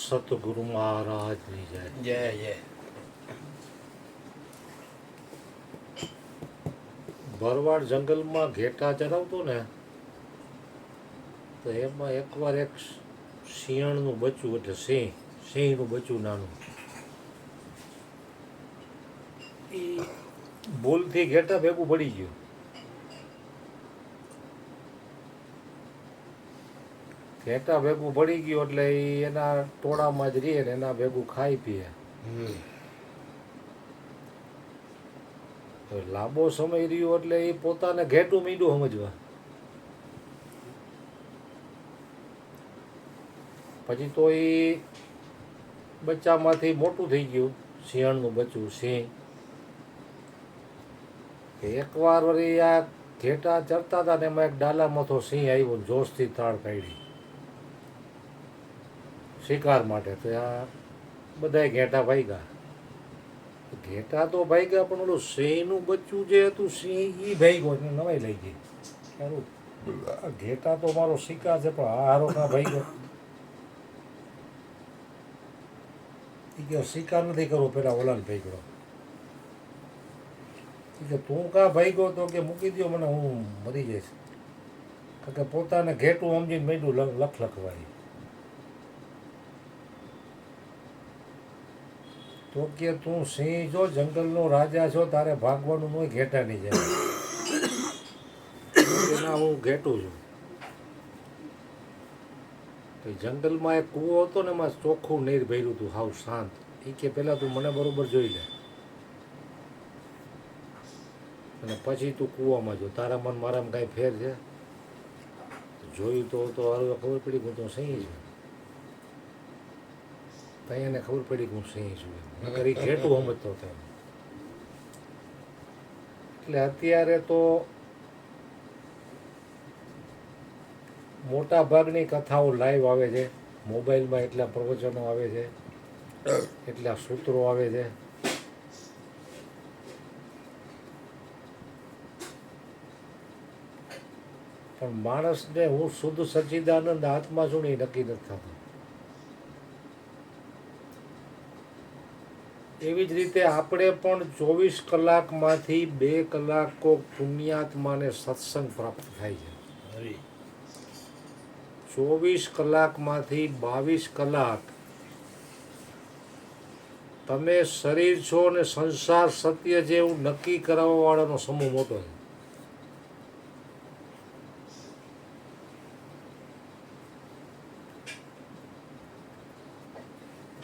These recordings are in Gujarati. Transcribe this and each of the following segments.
સતગુરુ મહારાજની જય. જય જય. ભરવાડ જંગલમાં ઘેટા ચરાવતો ને તો એમાં એકવાર એક શિયાળનું બચ્ચું એટલે સિંહનું બચ્ચું નાનું એ ભૂલથી ઘેટા ભેગું પડી ગયું. ઘેટા ભેગું પડી ગયું એટલે એ એના ટોળામાં જ રહે ને એના ભેગું ખાઈ પીએ. લાંબો સમય રહ્યો એટલે એ પોતાને ઘેટું મીંડું સમજવા. પછી તો એ બચ્ચામાંથી મોટું થઈ ગયું શિયાળનું બચ્ચું સિંહ. એકવાર વળી આ ઘેટા ચરતા હતા ને એમાં એક ડાલામાંથો સિંહ આવ્યો જોશથી તાળ કાઢી શિકાર માટે. તો આ બધાય ઘેટા ભાગ્યા. ઘેટા તો ભાગ્યા પણ ઓલું સિંહનું બચ્ચું જે હતું સિંહ એ ભાગ્યો એટલે નવાઈ લઈ ગઈ. સારું ઘેટા તો મારો શિકાર છે પણ હારો કાં ભાગ્યો. એ કે શિકાર નથી કરવો પેલા ઓલાને ભાગ્યો. કે તું કાં ભાગ્યો તો કે મૂકી દો મને હું મરી જઈશ. કારણ કે પોતાને ઘેટું સમજીને મેંડું લખવાય. તો કે તું સિંહ જો જંગલનો રાજા છો તારે ભાગવાનું ન હોય ઘેટાની જાય. એના હું ઘેટું છું. તો જંગલમાં એક કૂવો હતો ને એમાં ચોખ્ખું નીર ભર્યું હતું હાવ શાંત. એ કે પહેલાં તું મને બરોબર જોઈ લે અને પછી તું કૂવામાં જો તારા મન મારામાં કાંઈ ફેર છે. જોયું તો હવે ખબર પડી કે હું તો સિંહ છું. ત્યાં એને ખબર પડી કે હું સિંહ છું. નકર એ ઘેટું સમજતો હતો. એટલે અત્યારે તો મોટા ભાગની કથાઓ લાઈવ આવે છે મોબાઈલમાં. એટલા પ્રવચનો આવે છે, એટલા સૂત્રો આવે છે. પણ માણસને હું શુદ્ધ સચ્ચિદાનંદ આત્મા છું ને એ નક્કી નથી થતું. એવી જ રીતે આપણે પણ 24 કલાકમાંથી 2 કલાક કોક પુણ્યાત્માને સત્સંગ પ્રાપ્ત થાય છે. 24 કલાકમાંથી 22 કલાક તમે શરીર છો ને સંસાર સત્ય છે એવું નક્કી કરાવવા વાળાનો સમૂહ મોટો છે.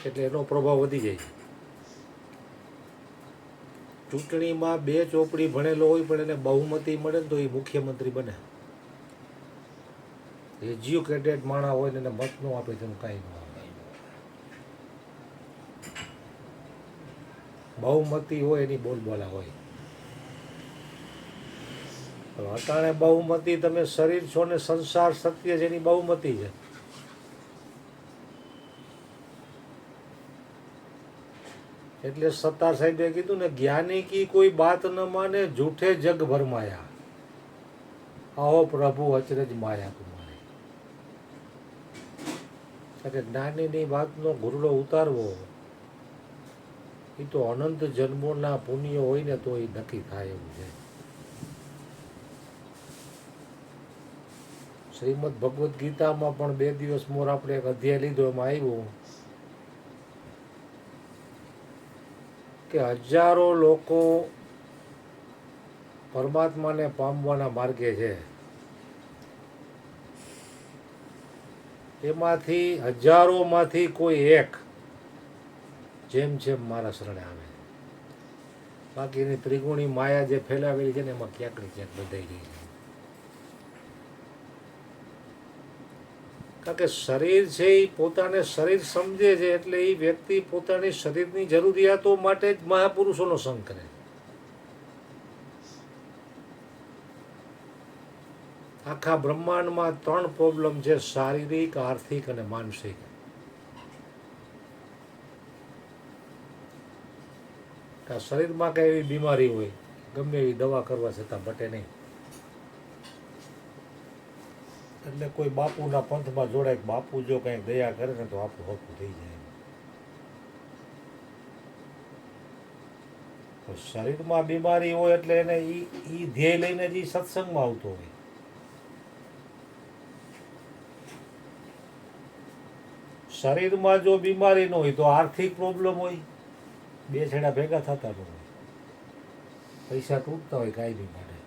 એટલે એનો પ્રભાવ વધી જાય છે. ચૂંટણીમાં 2 ચોપડી ભણેલો હોય પણ એને બહુમતી મળે ને તો એ મુખ્યમંત્રી બને. એજ્યુકેટેડ માણસ હોય ને એને મત ન આપે તેનું કાંઈ ન આવે. બહુમતી હોય એની બોલબાલા હોય. અટાણે બહુમતી તમે શરીર છો ને સંસાર સત્ય છે એની બહુમતી છે. એટલે સત્તાર સાહેબે કીધું ને જ્ઞાની કી કોઈ બાત ન માને જૂઠે જગ ભરમાયા આહો પ્રભુ અચરજ માયા તુમારી. એટલે જ્ઞાનીની વાતનો ઘૂરડો ઉતારવો એ તો અનંત જન્મોના પુણ્ય હોય ને તો એ નક્કી થાય એવું છે. શ્રીમદ ભગવદ્ ગીતામાં પણ 2 દિવસ મોર આપણે એક અધ્યાય લીધો એમાં આવ્યું કે હજારો લોકો પરમાત્માને પામવાના માર્ગે છે. એમાંથી હજારોમાંથી કોઈ એક જેમ મારા શરણે આવે. બાકી એની ત્રિગુણી માયા જે ફેલાવેલી છે ને એમાં ક્યાંક ને ક્યાંક બંધાઈ ગઈ છે. કારણ કે શરીર છે એ પોતાને શરીર સમજે છે એટલે એ વ્યક્તિ પોતાની શરીરની જરૂરિયાતો માટે જ મહાપુરુષોનો સંગ કરે. આખા બ્રહ્માંડમાં 3 પ્રોબ્લેમ છે: શારીરિક, આર્થિક અને માનસિક. શરીરમાં કઈ એવી બીમારી હોય ગમે એવી દવા કરવા છતાં મટે નહીં. એટલે કોઈ બાપુના પંથમાં જોડાય કે બાપુ જો કંઈક દયા કરે ને તો આપણું હકું થઈ જાય. તો શરીરમાં બીમારી હોય એટલે એને એ ધ્યેય લઈને જ ઈ સત્સંગમાં આવતો હોય. શરીરમાં જો બીમારી ન હોય તો આર્થિક પ્રોબ્લેમ હોય, બે છેડા ભેગા થતા ન હોય, પૈસા તૂટતા હોય કાંઈ બી માટે.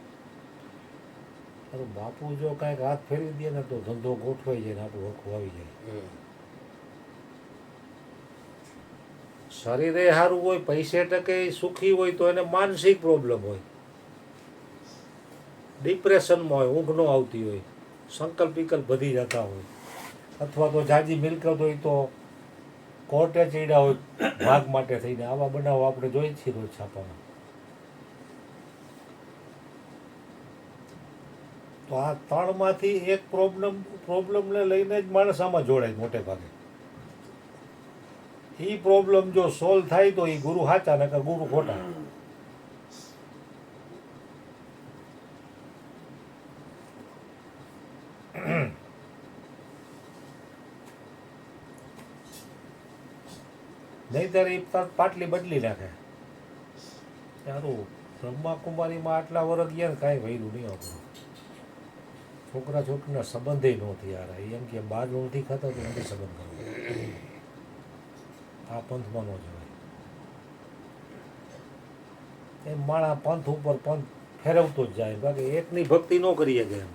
તારું બાપુ જો કાંઈક હાથ ફેરવી દે ને તો ધંધો ગોઠવાઈ જાય ને આપણું હકું આવી જાય. શરીરે સારું હોય, પૈસે ટકે સુખી હોય તો એને માનસિક પ્રોબ્લેમ હોય, ડિપ્રેશનમાં હોય, ઊંઘ ન આવતી હોય, સંકલ્પ વિકલ્પ વધી જતા હોય, અથવા તો જાજી મિલકત હોય તો કોર્ટે ચડ્યા હોય ભાગ માટે થઈને. આવા બનાવો આપણે જોઈ છીએ રોજ છાપામાં. તો આ ત્રણમાંથી એક પ્રોબ્લેમને લઈને જ માણસ આમાં જોડાય મોટે ભાગે. એ પ્રોબ્લેમ જો સોલ્વ થાય તો એ ગુરુ સાચા, નકર ગુરુ ખોટા. નહીંતર એ પાટલી બદલી નાખે. સારું બ્રહ્માકુમારીમાં આટલા વર્ષ ગયા ને કાંઈ વૈરું નહીં આપણું. છોકરા છોકરીના સંબંધે નહોતી યાર. એમ કે બહાર નથી ખાતા તો નથી સંબંધ કરવો. આ પંથમાં ન જવાય. એમ માણા પંથ ઉપર પંથ ફેરવતો જ જાય. બાકી એકની ભક્તિ ન કરી શકે એમ.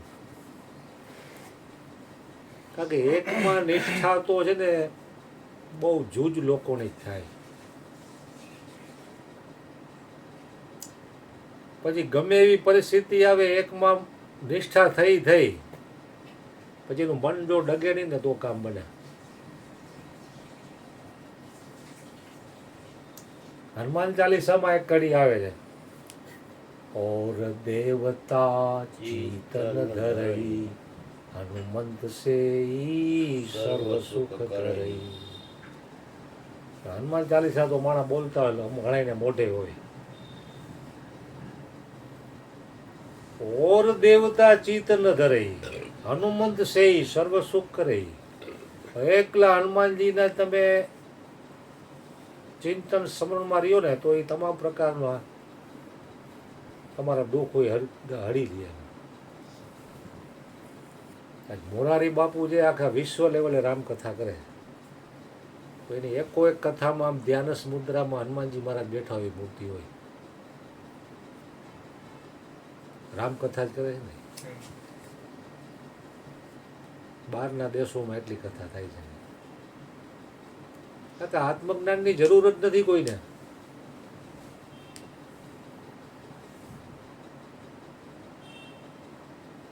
કારણ કે એકમાં નિષ્ઠા તો છે ને બહુ જૂજ લોકોની જ થાય. પછી ગમે એવી પરિસ્થિતિ આવે, એકમાં નિષ્ઠા થઈ પછી એનું મન જો ડગે નહીં ને તો કામ બને. હનુમાન ચાલીસામાં એક કડી આવે છે, ઓર દેવતા ચિતન ધરઈ હનુમંત સે સર્વ સુખ કરઈ. હનુમાન ચાલીસા તો માણસ બોલતા હોય ઘણાને મોઢે હોય. ઓર દેવતા ચિતન ધરઈ હનુમંત સે સર્વ સુખ કરઈ. એકલા હનુમાનજીના તમે ચિંતન સ્મરણમાં રહ્યો ને તો એ તમામ પ્રકારના તમારા દુઃખ હોય હળી લે. મોરારી બાપુ જે આખા વિશ્વ લેવલે રામકથા કરે તો એની એકો એક કથામાં આમ ધ્યાનસ મુદ્રામાં હનુમાનજી મહારાજ બેઠા હોય, મૂર્તિ હોય, રામકથા જ કરે છે ને. બહારના દેશોમાં એટલી કથા થાય છે. કારણ કે આત્મજ્ઞાનની જરૂર જ નથી કોઈને.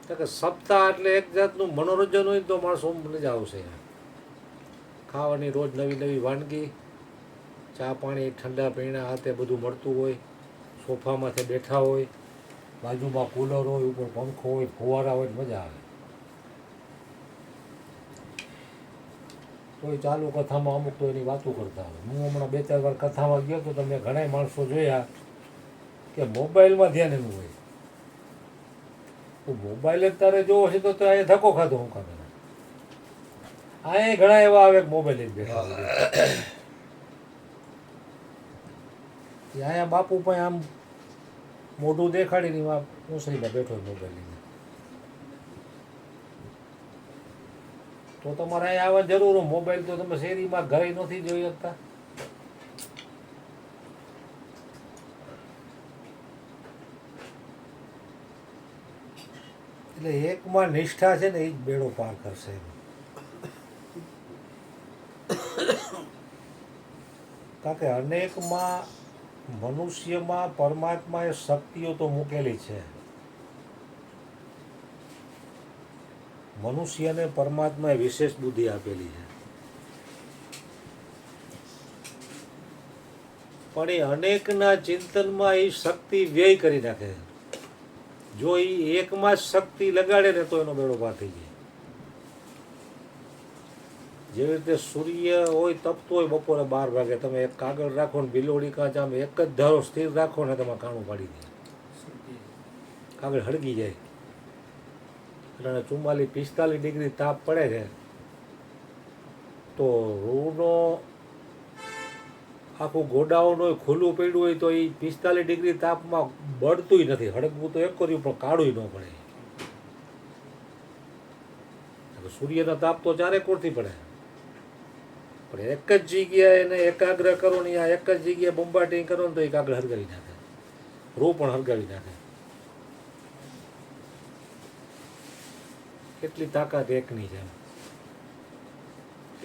કારણ કે સપ્તાહ એટલે એક જાતનું મનોરંજન હોય તો માણસો મજા આવશે. ખાવાની રોજ નવી નવી વાનગી, ચા પાણી ઠંડા પીણા હાથે બધું મળતું હોય, સોફામાંથી બેઠા હોય, બાજુમાં કુલર હોય, ઉપર પંખો હોય, ફુવારા હોય, મજા આવે. તો એ ચાલુ કથામાં અમુક તો એની વાતો કરતા હોય. હું હમણાં 2-4 વાર કથામાં ગયો તો તમે ઘણા માણસો જોયા કે મોબાઈલમાં ધ્યાન એનું હોય. તો મોબાઈલ જ તારે જોવો છે તો એ ધક્કો ખાધો હું કામ. આ ઘણા એવા આવે મોબાઈલ જ બેઠા હોય. અહીંયા બાપુ પણ આમ મોઢું દેખાડીને એમાં ઊંસળીમાં બેઠો મોબાઈલ લઈને. તો તમારે અહીંયા આવવા જરૂર. મોબાઈલ તો તમે શેરીમાં ઘરે નથી જોઈ શકતા. એટલે એકમાં નિષ્ઠા છે ને એ જ બેડો પાર કરશે. કારણ કે અનેકમાં મનુષ્યમાં પરમાત્માએ શક્તિઓ તો મૂકેલી છે. મનુષ્યને પરમાત્માએ વિશેષ બુદ્ધિ આપેલી છે. પણ એ અનેકના ચિંતનમાં એ શક્તિ વ્યય કરી નાખે. જો એ એકમાં જ શક્તિ લગાડે ને તો એનો બેડો પાર થઈ જાય. જેવી રીતે સૂર્ય હોય તપતો હોય બપોરે 12 વાગે, તમે એક કાગળ રાખો ને બિલોડી કાચ આમ એક જ ધારો સ્થિર રાખો ને તમારે કાણું પાડી દે, કાગળ હળગી જાય. અને 44-45 ડિગ્રી તાપ પડે છે તો રૂનો આખું ગોડાઉન હોય ખુલ્લું પડ્યું હોય તો એ 45 ડિગ્રી તાપમાં બળતું નથી, હળગવું તો એક કર્યું પણ કાળું ન પડે. સૂર્યનો તાપ તો ચારે કોરથી પડે, પણ એક જ જગ્યાએ એને એકાગ્ર કરો ને આ એક જ જગ્યાએ બોમ્બાટિંગ કરો ને તો એ કાગળ હરગાવી નાખે, રૂ પણ હરગાવી નાખે. કેટલી તાકાત એકની છે.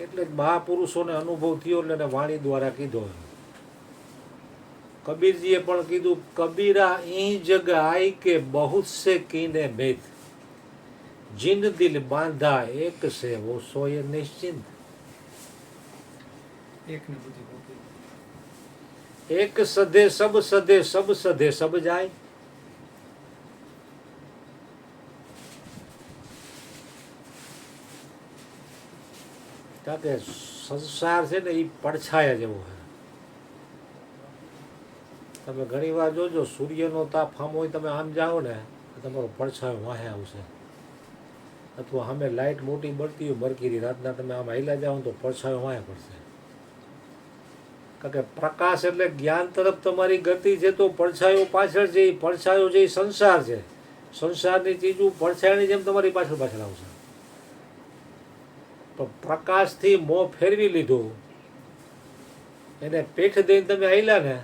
એટલે જ મહાપુરુષોને અનુભવ થયો ને એને વાણી દ્વારા કીધો. કબીરજીએ પણ કીધું, કબીરા ઈ જગ આઈ કે બહુત સે કીને ભેદ, जिन दिल बांधा एक से वो सोए निश्चिंत. एक सधे सब सधे सब सधे सब जाए. કારણ કે સંસાર છે ને એ પડછાયા જેવો છે. તમે ઘણી વાર જોજો સૂર્યનો તાપ આમ હોય, તમે આમ જાઓ ને તમારો પડછાયો વાહે આવશે, અથવા સામે લાઇટ મોટી બળતી હોય મરકીરી, રાતના તમે આમ હાલ્યા જાઓ તો પડછાયો વાંહે પડશે. કારણ કે પ્રકાશ એટલે જ્ઞાન તરફ તમારી ગતિ છે તો પડછાયો પાછળ છે. પડછાયો જે સંસાર છે, સંસારની ચીજો પડછાયાની જેમ તમારી પાછળ પાછળ આવશે. પણ પ્રકાશથી મોં ફેરવી લીધું, એને પેઠ દઈને તમે હાલ્યા ને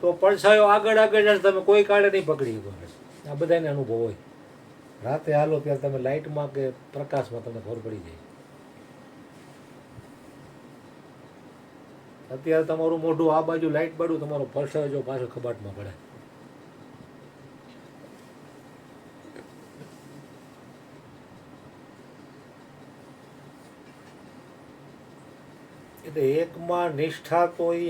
તો પડછાયો આગળ આગળ જશે, તમે કોઈ કાળે નહીં પકડી શકો. આ બધાને અનુભવ હોય. રાતે હાલો ત્યારે તમે લાઇટમાં કે પ્રકાશમાં તમને ખબર પડી જાય. અત્યારે તમારું મોઢું આ બાજુ લાઇટ બાજુ, તમારો પરસાયો જો પાછો કબાટમાં પડે. એટલે એકમાં નિષ્ઠા તો એ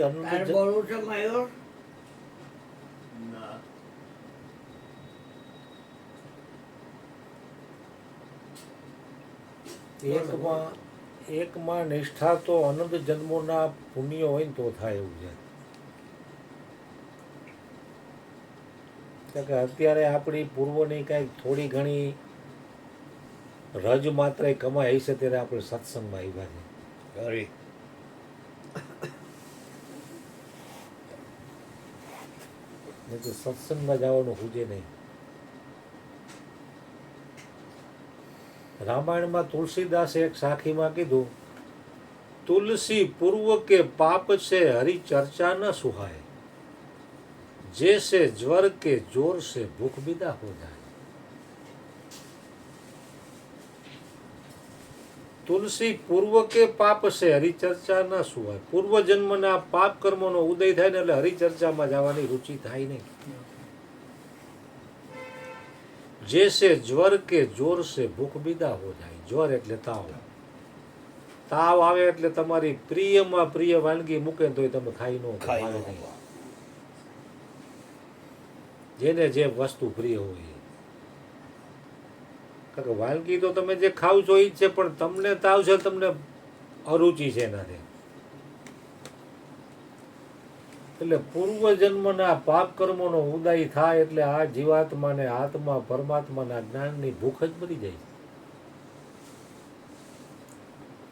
એકમાં નિષ્ઠા તો અનંત જન્મોના પુણ્ય હોય ને તો થાય એવું છે. કે અત્યારે આપણી પૂર્વની કાંઈક થોડી ઘણી રજ માત્ર કમાઈ હશે ત્યારે આપણે સત્સંગમાં આવ્યા છે. નહીં તો સત્સંગમાં જવાનું પૂજે નહીં. રામાયણમાં તુલસીદાસે એક સાખીમાં કીધું, તુલસી પૂર્વ કે પાપ છે હરી ચર્ચા ન સુહાય, जैसे ज्वर के जोर से भूख विदा हो जाए. તુલસી પૂર્વ કે પાપ છે હરિચર્ચા ન સુવાય. પૂર્વ જન્મના પાપ કર્મોનો ઉદય થાય ને એટલે હરિચર્ચામાં જવાની રુચિ થાય નહીં. जैसे ज्वर के जोर से भूख विदा हो जाए. ज्वर એટલે તાવ. તાવ આવે એટલે તમારી પ્રિયમાં પ્રિય વાનગી મૂકે તો તમે ખાઈ ન ખાય નહીં. જેને જે વસ્તુ પ્રિય હોય, કારણ કે વાનગી તો તમે જે ખાવ છો એ જ છે, પણ તમને તાવ છે, તમને અરુચિ છે એનાથી. એટલે પૂર્વ જન્મના પાપ કર્મોનો ઉદય થાય એટલે આ જીવાત્માને આત્મા પરમાત્માના જ્ઞાનની ભૂખ જ મરી જાય.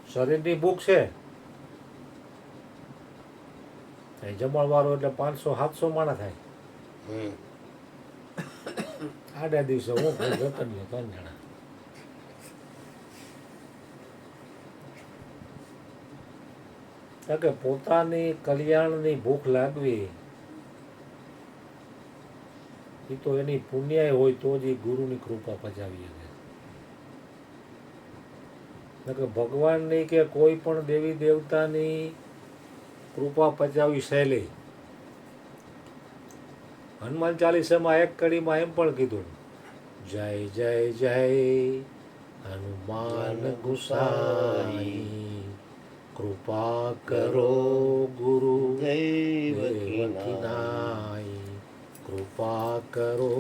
શરીરની ભૂખ છે, જમણવારો એટલે 500-700 માણસ થાય. આડા દિવસે હું જતન 3 જણા. કારણ કે પોતાની કલ્યાણની ભૂખ લાગવી એ તો એની પુણ્ય હોય તો જ એ ગુરુની કૃપા પચાવી શકે. કે ભગવાનની કે કોઈ પણ દેવી દેવતાની કૃપા પચાવી સહેલી. હનુમાન ચાલીસામાં એક કડીમાં એમ પણ કીધું, જય જય જય હનુમાન ગુસાઈ, કૃપા કરો ગુરુ દેવકી નાઈ, કૃપા કરો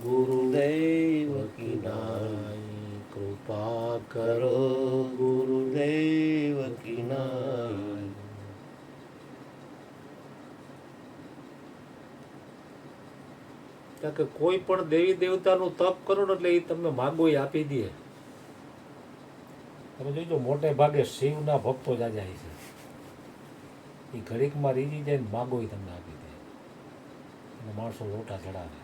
ગુરુ દેવકી નાઈ, કૃપા કરો ગુરુ દેવકી નાઈ. કારણ કે કોઈ પણ દેવી દેવતાનું તપ કરો ને એટલે એ તમને માગો એ આપી દે. તમે જોઈજો મોટે ભાગે શિવના ભક્તો જ જાય છે, એ ઘડીકમાં રીઝી જાય ને માગો એ તમને આપી દે અને માણસો લોટા ચડાવે.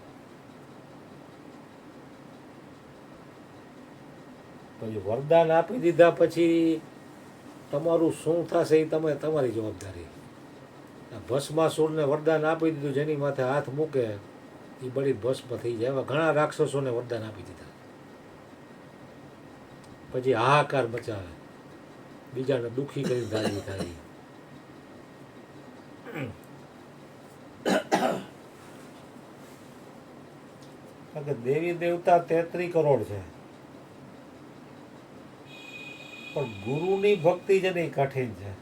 પછી વરદાન આપી દીધા પછી તમારું શું થશે એ તમારી જવાબદારી. ભસ્માસુરને વરદાન આપી દીધું, જેની માથે હાથ મૂકે એ બળી ભસ્મ થઈ જાય. એવા ઘણા રાક્ષસોને વરદાન આપી દીધા. પછી હાહાકાર મચાવે, બીજાને દુઃખી કરી ગાળી થાય. કારણ કે દેવી દેવતા 33 કરોડ છે, પણ ગુરુની ભક્તિ છે ને એ કઠિન છે.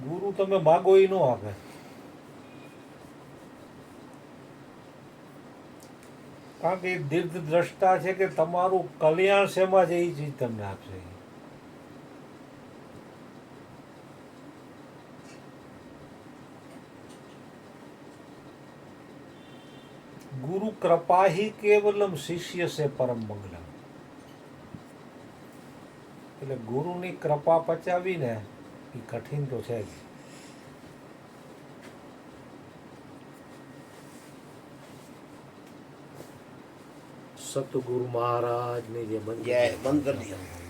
ગુરુ તમે માગો એ ન આપે. કારણ કે એ દીર્ઘ દ્રષ્ટા છે કે તમારું કલ્યાણ શેમાં છે એ ચીજ તમને આપશે. ગુરુ કૃપા ही केवलम शिष्य से परम मंगलम. એટલે ગુરુની કૃપા પચાવી ને એ કઠિન તો છે જ. સતગુરુ મહારાજની જે બંધ કરી દો.